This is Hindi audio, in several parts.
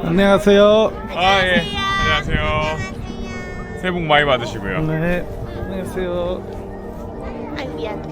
안녕하세요. 아, 예. 안녕하세요. 새해 복 많이 받으시고요. 네, 안녕하세요. 아이 미안.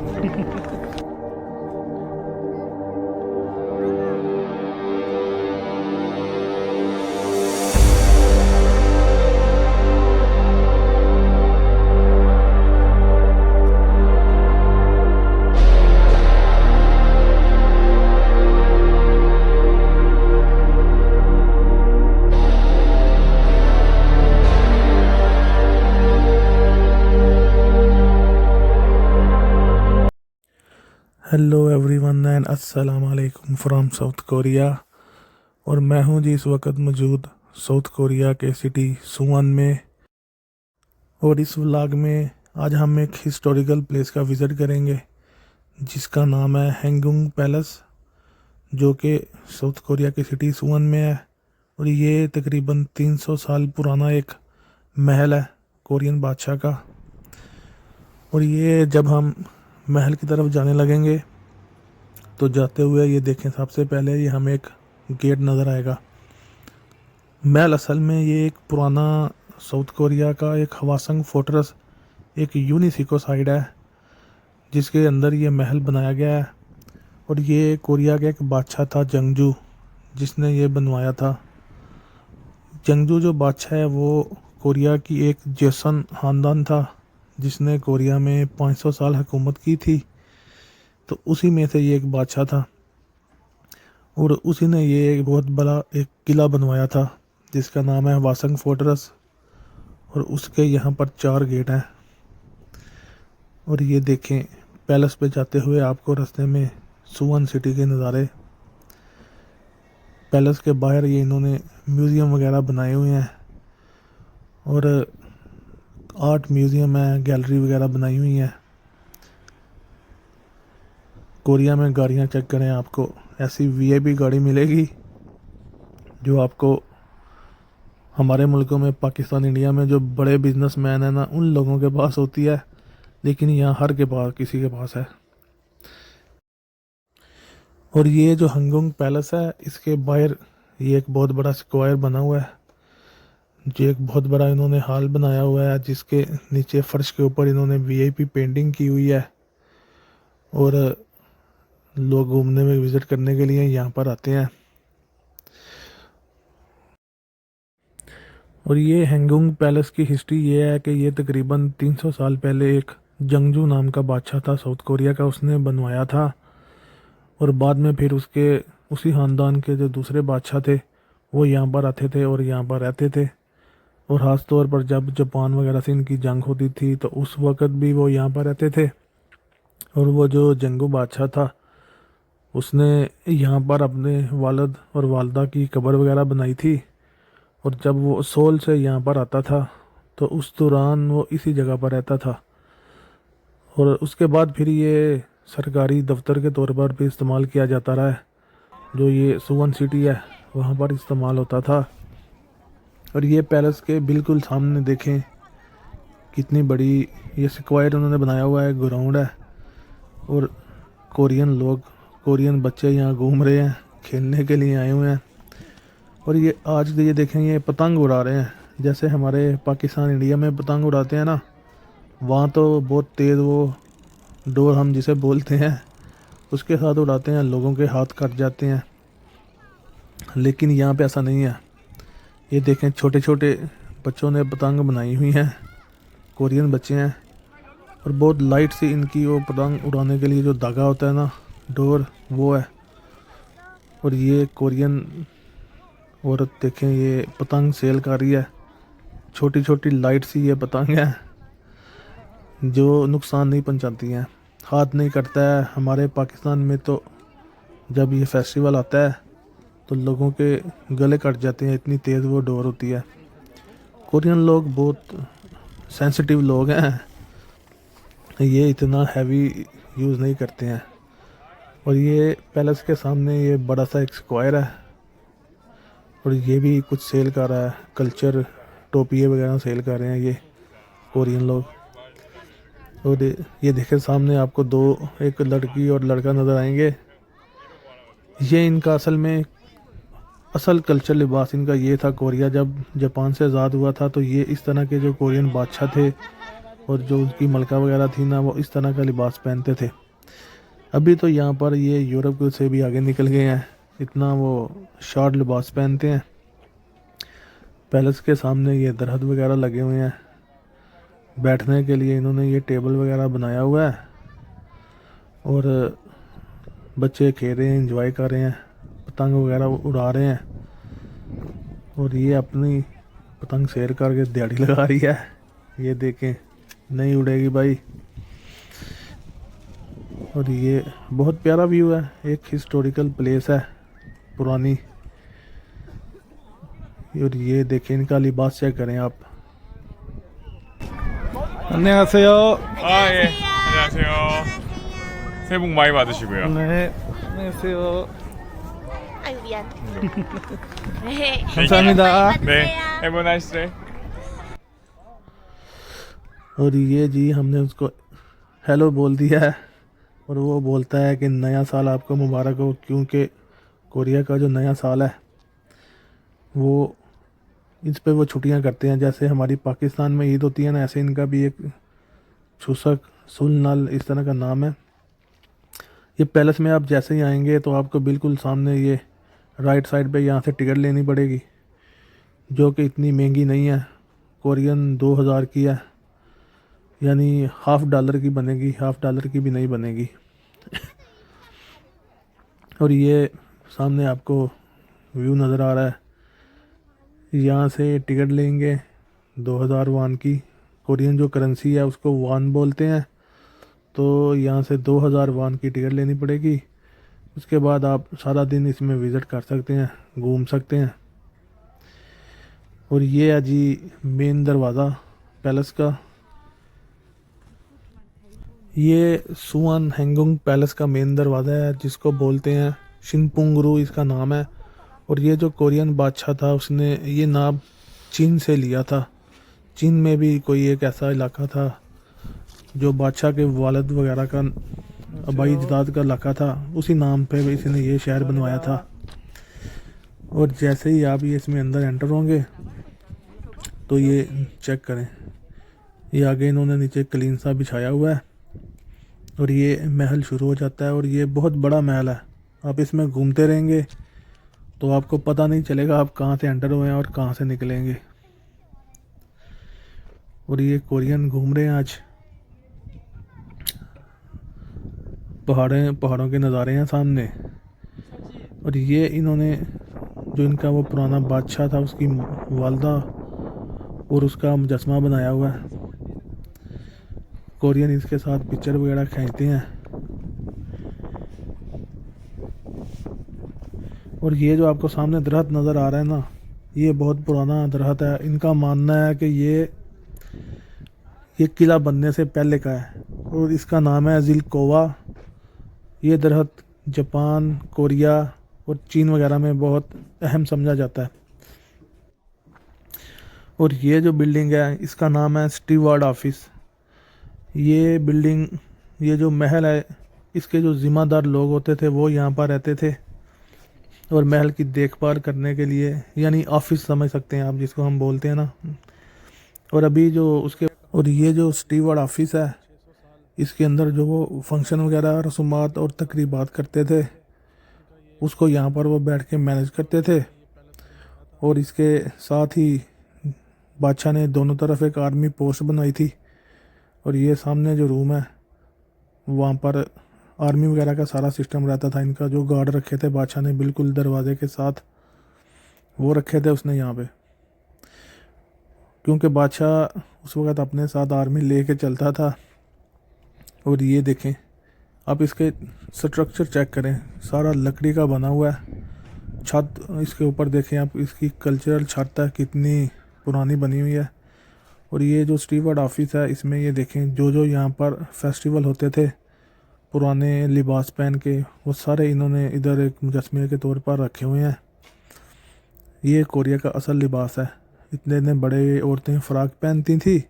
हेलो एवरीवन एंड अस्सलाम वालेकुम फ्रॉम साउथ कोरिया। और मैं हूं जी इस वक्त मौजूद साउथ कोरिया के सिटी सुवॉन में। और इस व्लॉग में आज हम एक हिस्टोरिकल प्लेस का विज़िट करेंगे जिसका नाम है हैंगुंग पैलेस, जो कि साउथ कोरिया की सिटी सुवॉन में है। और ये तकरीबन 300 साल पुराना एक महल है कोरियन बादशाह का। और ये जब हम महल की तरफ जाने लगेंगे तो जाते हुए ये देखें, सबसे पहले ये हमें एक गेट नज़र आएगा। महल असल में ये एक पुराना साउथ कोरिया का एक हवासंग फोर्ट्रेस, एक यूनिसिको साइड है जिसके अंदर ये महल बनाया गया है। और ये कोरिया का एक बादशाह था जंगजू, जिसने ये बनवाया था। जंगजू जो बादशाह है वो कोरिया की एक जोसन ख़ानदान था जिसने कोरिया में 500 साल हुकूमत की थी। तो उसी में से ये एक बादशाह था और उसी ने ये एक बहुत बड़ा एक किला बनवाया था जिसका नाम है वासंग फोर्ट्रेस। और उसके यहाँ पर 4 गेट हैं। और ये देखें, पैलेस पे जाते हुए आपको रास्ते में सुवॉन सिटी के नज़ारे। पैलेस के बाहर ये इन्होंने म्यूज़ियम वगैरह बनाए हुए हैं और आर्ट म्यूज़ियम है, गैलरी वगैरह बनाई हुई हैं। कोरिया में गाड़ियाँ चेक करें, आपको ऐसी वीआईपी गाड़ी मिलेगी जो आपको हमारे मुल्कों में, पाकिस्तान, इंडिया में जो बड़े बिजनेसमैन हैं ना, उन लोगों के पास होती है, लेकिन यहाँ हर के पास, किसी के पास है। और ये जो हैंगुंग पैलेस है, इसके बाहर ये एक बहुत बड़ा स्क्वायर बना हुआ है, जो एक बहुत बड़ा इन्होंने हॉल बनाया हुआ है जिसके नीचे फर्श के ऊपर इन्होंने वीआईपी पेंटिंग की हुई है। और लोग घूमने में, विज़िट करने के लिए यहाँ पर आते हैं। और ये हैंगुंग पैलेस की हिस्ट्री ये है कि ये तकरीबन 300 साल पहले एक जंगजू नाम का बादशाह था साउथ कोरिया का, उसने बनवाया था। और बाद में फिर उसके उसी ख़ानदान के जो दूसरे बादशाह थे वो यहाँ पर आते थे और यहाँ पर रहते थे। और ख़ास तौर पर जब जापान वगैरह से इनकी जंग होती थी तो उस वक़्त भी वो यहाँ पर रहते थे। और वो जो जंगू बादशाह था उसने यहाँ पर अपने वालिद और वालदा की कब्र वगैरह बनाई थी। और जब वो सोल से यहाँ पर आता था तो उस दौरान वो इसी जगह पर रहता था। और उसके बाद फिर ये सरकारी दफ्तर के तौर पर भी इस्तेमाल किया जाता रहा है। जो ये सुवॉन सिटी है वहाँ पर इस्तेमाल होता था। और ये पैलेस के बिल्कुल सामने देखें कितनी बड़ी ये स्क्वायर उन्होंने बनाया हुआ है, ग्राउंड है। और कोरियन बच्चे यहाँ घूम रहे हैं, खेलने के लिए आए हुए हैं। और ये आज ये देखें, ये पतंग उड़ा रहे हैं, जैसे हमारे पाकिस्तान, इंडिया में पतंग उड़ाते हैं ना, वहाँ तो बहुत तेज़ वो डोर हम जिसे बोलते हैं उसके साथ उड़ाते हैं, लोगों के हाथ कट जाते हैं। लेकिन यहाँ पे ऐसा नहीं है। ये देखें, छोटे छोटे बच्चों ने पतंग बनाई हुई हैं, कोरियन बच्चे हैं। और बहुत लाइट सी इनकी वो पतंग उड़ाने के लिए जो धागा होता है ना, डोर, वो है। और ये कोरियन औरत देखें, ये पतंग सेल कर रही है। छोटी छोटी लाइट सी ये पतंग है जो नुकसान नहीं पहुंचाती हैं, हाथ नहीं कटता है। हमारे पाकिस्तान में तो जब ये फेस्टिवल आता है तो लोगों के गले कट जाते हैं, इतनी तेज़ वो डोर होती है। कोरियन लोग बहुत सेंसिटिव लोग हैं, ये इतना हैवी यूज़ नहीं करते हैं। और ये पैलेस के सामने ये बड़ा सा एक स्क्वायर है और ये भी कुछ सेल कर रहा है, कल्चर टोपिए वगैरह सेल कर रहे हैं ये कोरियन लोग। और ये देखें, सामने आपको एक लड़की और लड़का नज़र आएंगे। ये इनका असल में असल कल्चर लिबास इनका ये था। कोरिया जब जापान से आज़ाद हुआ था तो ये इस तरह के जो कोरियन बादशाह थे और जो उनकी मलका वगैरह थी ना, वो इस तरह का लिबास पहनते थे। अभी तो यहाँ पर ये यूरोप से भी आगे निकल गए हैं, इतना वो शॉर्ट लिबास पहनते हैं। पैलेस के सामने ये दरख्त वगैरह लगे हुए हैं, बैठने के लिए इन्होंने ये टेबल वगैरह बनाया हुआ है और बच्चे खेल रहे हैं, एंजॉय कर रहे हैं, पतंग वगैरह उड़ा रहे हैं। और ये अपनी पतंग शेर करके दिहाड़ी लगा रही है। ये देखें, नहीं उड़ेगी भाई। और ये बहुत प्यारा व्यू है, एक हिस्टोरिकल प्लेस है पुरानी। और ये देखें, इनका लिबास चेक करें आप। 안녕하세요. 아, 예. 안녕하세요. 새해 복 많이 받으시고요. 네, 안녕하세요. 아유 미안. 감사합니다. 네. Have a nice day. और ये जी हमने उसको हेलो बोल दिया है और वो बोलता है कि नया साल आपको मुबारक हो, क्योंकि कोरिया का जो नया साल है वो इस पे वो छुट्टियां करते हैं। जैसे हमारी पाकिस्तान में ईद होती है ना, ऐसे इनका भी एक छुसक सुलनल इस तरह का नाम है। ये पैलेस में आप जैसे ही आएंगे तो आपको बिल्कुल सामने ये राइट साइड पे यहाँ से टिकट लेनी पड़ेगी, जो कि इतनी महंगी नहीं है। कोरियन 2000 की है, यानी $50 की बनेगी, $50 की भी नहीं बनेगी। और ये सामने आपको व्यू नज़र आ रहा है। यहाँ से टिकट लेंगे 2000 वान की। कोरियन जो करेंसी है उसको वान बोलते हैं। तो यहाँ से 2000 वान की टिकट लेनी पड़ेगी। उसके बाद आप सारा दिन इसमें विज़िट कर सकते हैं, घूम सकते हैं। और ये है जी मेन दरवाज़ा पैलेस का। ये सुवन हैंगुंग पैलेस का मेन दरवाज़ा है, जिसको बोलते हैं शिनपुंगरू, इसका नाम है। और ये जो कोरियन बादशाह था उसने ये नाम चीन से लिया था। चीन में भी कोई एक ऐसा इलाका था जो बादशाह के वालिद वगैरह का आबाई अजदाद का इलाका था, उसी नाम पे इसने ये शहर बनवाया था। और जैसे ही आप ये इसमें अंदर एंटर होंगे तो ये चेक करें, ये आगे इन्होंने नीचे क्लीन सा बिछाया हुआ है और ये महल शुरू हो जाता है। और ये बहुत बड़ा महल है, आप इसमें घूमते रहेंगे तो आपको पता नहीं चलेगा आप कहाँ से एंटर हुए हैं और कहाँ से निकलेंगे। और ये कोरियन घूम रहे हैं आज, पहाड़ों के नज़ारे हैं सामने। और ये इन्होंने जो इनका वो पुराना बादशाह था उसकी वालदा और उसका मुजस्समा बनाया हुआ है। कोरियन इसके साथ पिक्चर वगैरह खींचते हैं। और ये जो आपको सामने दरख्त नज़र आ रहा है ना, ये बहुत पुराना दरख्त है। इनका मानना है कि ये किला बनने से पहले का है और इसका नाम है जिलकोवा। ये दरख्त जापान, कोरिया और चीन वगैरह में बहुत अहम समझा जाता है। और ये जो बिल्डिंग है इसका नाम है स्टीवर्ड ऑफिस। ये बिल्डिंग, ये जो महल है, इसके जो ज़िम्मेदार लोग होते थे वो यहाँ पर रहते थे और महल की देखभाल करने के लिए, यानी ऑफिस समझ सकते हैं आप जिसको हम बोलते हैं ना। और अभी जो उसके और ये जो स्टीवर्ड ऑफिस है, इसके अंदर जो वो फंक्शन वगैरह रसूमात और तकरीबात करते थे उसको यहाँ पर वो बैठ के मैनेज करते थे। और इसके साथ ही बादशाह ने दोनों तरफ एक आर्मी पोस्ट बनाई थी। और ये सामने जो रूम है वहाँ पर आर्मी वगैरह का सारा सिस्टम रहता था। इनका जो गार्ड रखे थे बादशाह ने बिल्कुल दरवाजे के साथ वो रखे थे उसने यहाँ पे, क्योंकि बादशाह उस वक़्त अपने साथ आर्मी लेके चलता था। और ये देखें आप, इसके स्ट्रक्चर चेक करें, सारा लकड़ी का बना हुआ है। छत इसके ऊपर देखें आप, इसकी कल्चरल छत है, कितनी पुरानी बनी हुई है। और ये जो स्टीवर्ड ऑफिस है इसमें ये देखें जो यहाँ पर फेस्टिवल होते थे पुराने लिबास पहन के, वो सारे इन्होंने इधर एक मुजस्समे के तौर पर रखे हुए हैं। ये कोरिया का असल लिबास है। इतने बड़े औरतें फ़्राक पहनती थी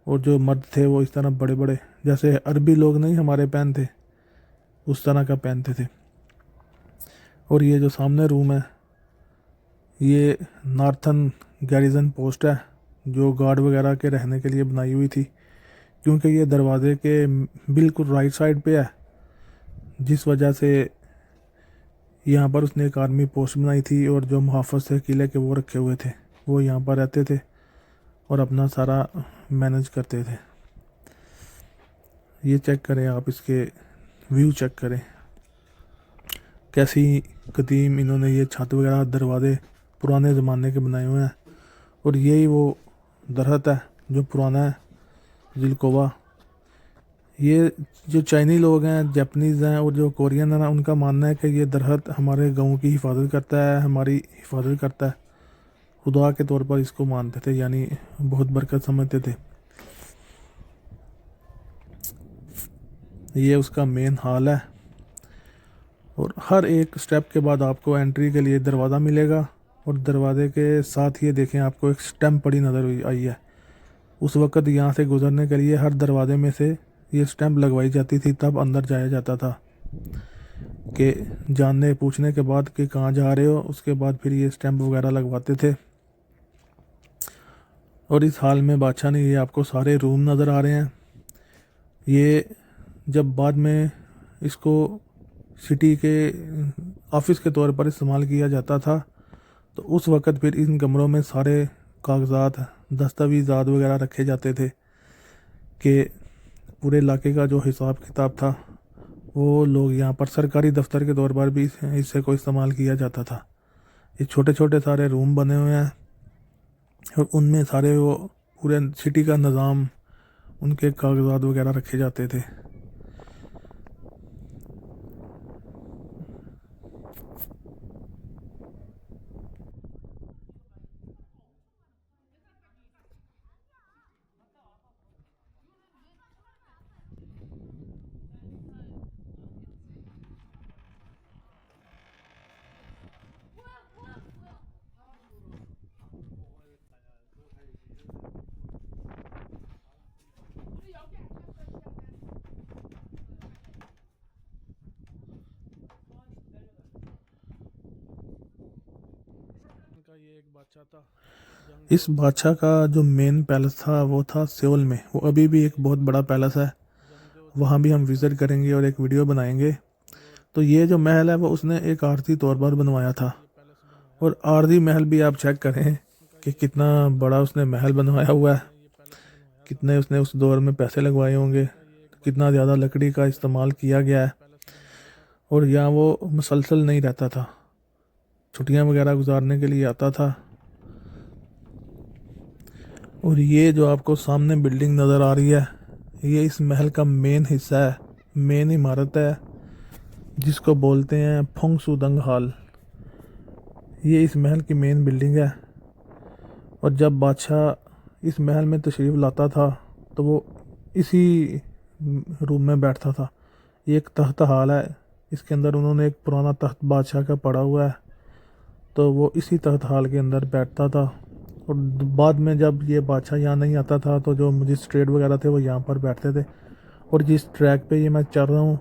और जो मर्द थे वो इस तरह बड़े बड़े, जैसे अरबी लोग नहीं हमारे पहनते, उस तरह का पहनते थे। और ये जो सामने रूम है ये नार्थन गैरिजन पोस्ट है जो गार्ड वगैरह के रहने के लिए बनाई हुई थी, क्योंकि ये दरवाज़े के बिल्कुल राइट साइड पे है, जिस वजह से यहाँ पर उसने एक आर्मी पोस्ट बनाई थी और जो मुहाफ़िज़ थे किले के वो रखे हुए थे, वो यहाँ पर रहते थे और अपना सारा मैनेज करते थे। ये चेक करें आप, इसके व्यू चेक करें, कैसी कदीम इन्होंने ये छत वगैरह दरवाजे पुराने ज़माने के बनाए हुए हैं। और यही वो दरख्त है जो पुराना है, जिलकोवा। ये जो चाइनी लोग हैं, जापानीज़ हैं और जो कोरियन हैं ना, उनका मानना है कि ये दरख्त हमारे गाँव की हिफाजत करता है, हमारी हिफाजत करता है। खुदा के तौर पर इसको मानते थे, यानी बहुत बरकत समझते थे। ये उसका मेन हॉल है और हर एक स्टेप के बाद आपको एंट्री के लिए दरवाज़ा मिलेगा और दरवाजे के साथ ये देखें आपको एक स्टैम्प पड़ी नज़र आई है। उस वक़्त यहाँ से गुज़रने के लिए हर दरवाजे में से ये स्टैम्प लगवाई जाती थी, तब अंदर जाया जाता था। कि जानने पूछने के बाद कि कहाँ जा रहे हो, उसके बाद फिर ये स्टैम्प वगैरह लगवाते थे। और इस हाल में बादशाह ने ये आपको सारे रूम नज़र आ रहे हैं। ये जब बाद में इसको सिटी के ऑफिस के तौर पर इस्तेमाल किया जाता था, तो उस वक़्त फिर इन कमरों में सारे कागज़ात, दस्तावेज़ात वगैरह रखे जाते थे कि पूरे इलाके का जो हिसाब किताब था वो लोग यहाँ पर सरकारी दफ्तर के तौर पर भी इससे को इस्तेमाल किया जाता था। ये छोटे छोटे सारे रूम बने हुए हैं और उनमें सारे वो पूरे सिटी का निज़ाम, उनके कागज़ात वगैरह रखे जाते थे। ये एक बादशाह था। इस बादशाह का जो मेन पैलेस था वो था सियोल में। वो अभी भी एक बहुत बड़ा पैलेस है, वहाँ भी हम विज़िट करेंगे और एक वीडियो बनाएंगे। तो ये जो महल है वो उसने एक आरती तौर पर बनवाया था। और आरती महल भी आप चेक करें कि कितना बड़ा उसने महल बनवाया हुआ है, कितने उसने उस दौर में पैसे लगवाए होंगे, कितना ज़्यादा लकड़ी का इस्तेमाल किया गया है। और यहाँ वो मुसलसल नहीं रहता था, छुट्टियां वगैरह गुजारने के लिए आता था। और ये जो आपको सामने बिल्डिंग नज़र आ रही है, ये इस महल का मेन हिस्सा है, मेन इमारत है, जिसको बोलते हैं फंग सुदंग हॉल। ये इस महल की मेन बिल्डिंग है। और जब बादशाह इस महल में तशरीफ़ लाता था तो वो इसी रूम में बैठता था। ये एक तख्त हॉल है, इसके अंदर उन्होंने एक पुराना तख्त बादशाह का पड़ा हुआ है, तो वो इसी तख्त हॉल के अंदर बैठता था। और बाद में जब ये बादशाह यहाँ नहीं आता था तो जो मजिस्ट्रेट वगैरह थे वो यहाँ पर बैठते थे। और जिस ट्रैक पे ये मैं चल रहा हूँ,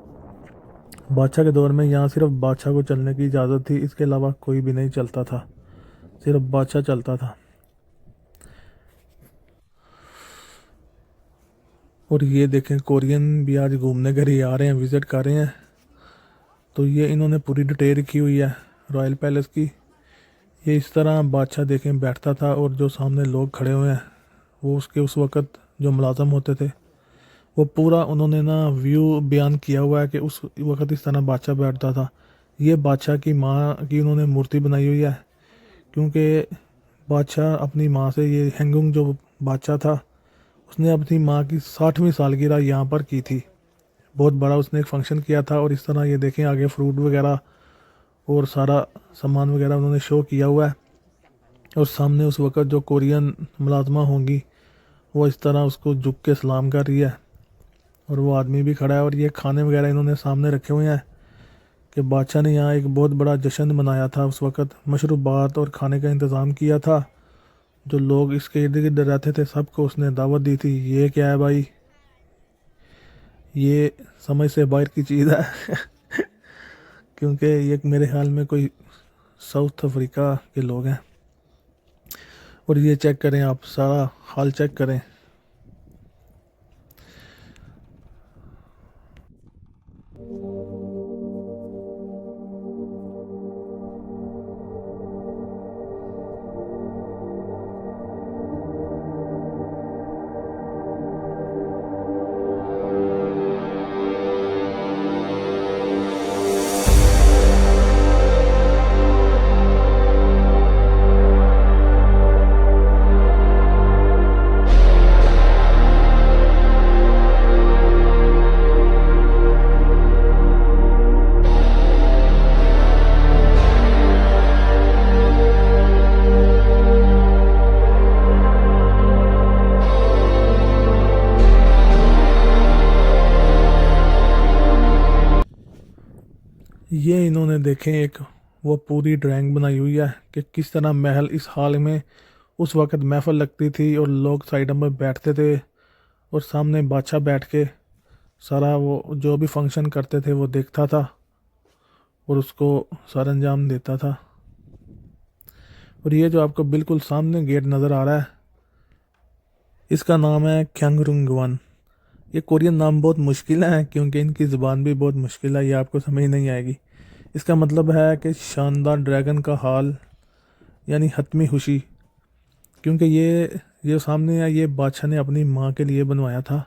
बादशाह के दौर में यहाँ सिर्फ बादशाह को चलने की इजाज़त थी, इसके अलावा कोई भी नहीं चलता था, सिर्फ बादशाह चलता था। और ये देखें, कोरियन भी आज घूमने के लिए आ रहे हैं, विज़िट कर रहे हैं। तो ये इन्होंने पूरी डिटेल रखी हुई है रॉयल पैलेस की। ये इस तरह बादशाह देखें बैठता था और जो सामने लोग खड़े हुए हैं वो उसके उस वक़्त जो मुलाज़म होते थे, वो पूरा उन्होंने ना व्यू बयान किया हुआ है कि उस वक़्त इस तरह बादशाह बैठता था। ये बादशाह की माँ की उन्होंने मूर्ति बनाई हुई है, क्योंकि बादशाह अपनी माँ से, ये हेंगुंग जो बादशाह था, उसने अपनी माँ की 60वीं सालगिरह यहाँ पर की थी। बहुत बड़ा उसने एक फ़ंक्शन किया था। और इस तरह ये देखें आगे फ्रूट वगैरह और सारा सामान वगैरह उन्होंने शो किया हुआ है। और सामने उस वक़्त जो कोरियन मुलाजमा होंगी वो इस तरह उसको झुक के सलाम कर रही है और वो आदमी भी खड़ा है। और ये खाने वगैरह इन्होंने सामने रखे हुए हैं कि बादशाह ने यहाँ एक बहुत बड़ा जश्न मनाया था। उस वक़्त मशरूबात और खाने का इंतज़ाम किया था। जो लोग इसके इर्द गिर्द रहते थे सबको उसने दावत दी थी। ये क्या है भाई, ये समझ से बाहर की चीज़ है क्योंकि ये मेरे ख्याल में कोई साउथ अफ्रीका के लोग हैं। और ये चेक करें, आप सारा हाल चेक करें। ये इन्होंने देखें एक वो पूरी ड्राइंग बनाई हुई है कि किस तरह महल इस हाल में उस वक़्त महफिल लगती थी और लोग साइड में बैठते थे और सामने बादशाह बैठ के सारा वो जो भी फंक्शन करते थे वो देखता था और उसको सर अंजाम देता था। और ये जो आपको बिल्कुल सामने गेट नज़र आ रहा है, इसका नाम है ख्यांगरुंगवन। ये कोरियन नाम बहुत मुश्किल है क्योंकि इनकी ज़ुबान भी बहुत मुश्किल है, ये आपको समझ नहीं आएगी। इसका मतलब है कि शानदार ड्रैगन का हाल, यानी हतमी खुशी। क्योंकि ये जो सामने है ये बादशाह ने अपनी माँ के लिए बनवाया था,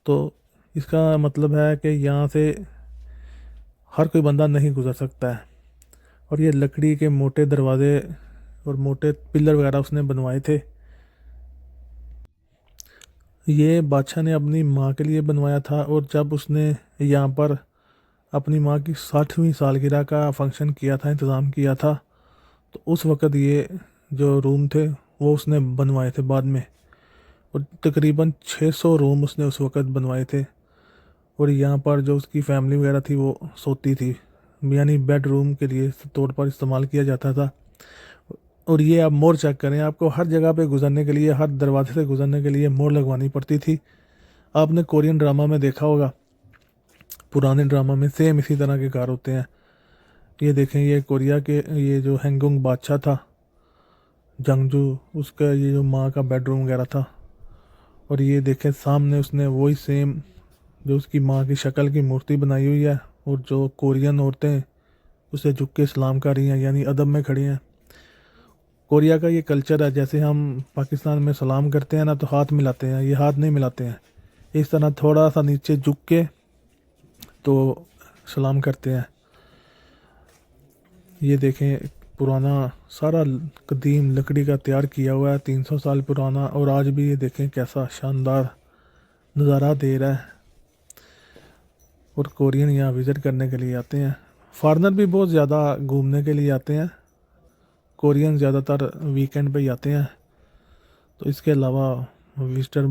तो इसका मतलब है कि यहाँ से हर कोई बंदा नहीं गुजर सकता है। और ये लकड़ी के मोटे दरवाजे और मोटे पिलर वगैरह उसने बनवाए थे। ये बादशाह ने अपनी माँ के लिए बनवाया था और जब उसने यहाँ पर अपनी माँ की 60वीं सालगिरह का फंक्शन किया था, इंतज़ाम किया था, तो उस वक़्त ये जो रूम थे वो उसने बनवाए थे बाद में। और तकरीबन 600 रूम उसने उस वक़्त बनवाए थे। और यहाँ पर जो उसकी फैमिली वगैरह थी वो सोती थी, यानी बेड रूम के लिए तौर पर इस्तेमाल किया जाता था। और ये आप मोर चेक करें, आपको हर जगह पे गुजरने के लिए, हर दरवाजे से गुजरने के लिए मोर लगवानी पड़ती थी। आपने कोरियन ड्रामा में देखा होगा, पुराने ड्रामा में सेम इसी तरह के घर होते हैं। ये देखें, ये कोरिया के ये जो हैंगुंग बादशाह था जंगजू, उसका ये जो माँ का बेडरूम वगैरह था। और ये देखें सामने उसने वही सेम जो उसकी माँ की शक्ल की मूर्ति बनाई हुई है और जो कोरियन औरतें उसे झुक के सलाम कर रही हैं, यानी अदब में खड़ी हैं। कोरिया का ये कल्चर है, जैसे हम पाकिस्तान में सलाम करते हैं ना तो हाथ मिलाते हैं, ये हाथ नहीं मिलाते हैं, इस तरह थोड़ा सा नीचे झुक के तो सलाम करते हैं। ये देखें पुराना सारा कदीम लकड़ी का तैयार किया हुआ है, 300 साल पुराना। और आज भी ये देखें कैसा शानदार नज़ारा दे रहा है। और कोरियन यहाँ विज़िट करने के लिए आते हैं, फॉरेनर भी बहुत ज़्यादा घूमने के लिए आते हैं, कोरियन ज़्यादातर वीकेंड पे ही आते हैं। तो इसके अलावा विजिटर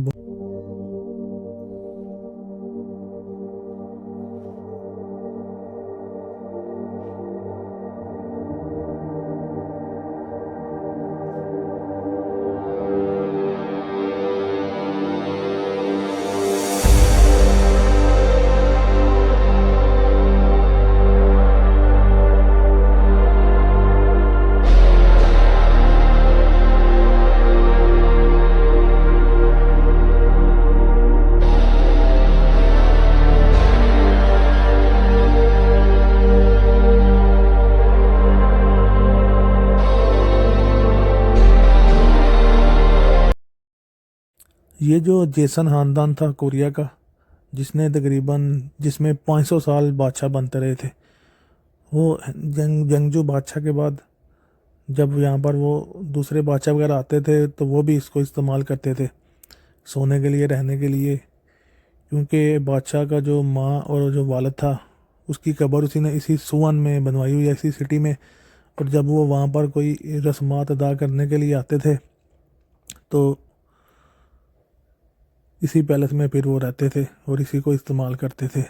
ये जो जेसन ख़ानदान था कोरिया का, जिसमें 500 साल बादशाह बनते रहे थे, वो जंगजू बादशाह के बाद जब यहाँ पर वो दूसरे बादशाह वगैरह आते थे तो वो भी इसको इस्तेमाल करते थे सोने के लिए, रहने के लिए। क्योंकि बादशाह का जो माँ और जो वालिद था उसकी कब्र उसी ने इसी सुवन में बनवाई हुई है, इसी सिटी में। और जब वो वहाँ पर कोई रस्मात अदा करने के लिए आते थे तो इसी पैलेस में फिर वो रहते थे और इसी को इस्तेमाल करते थे।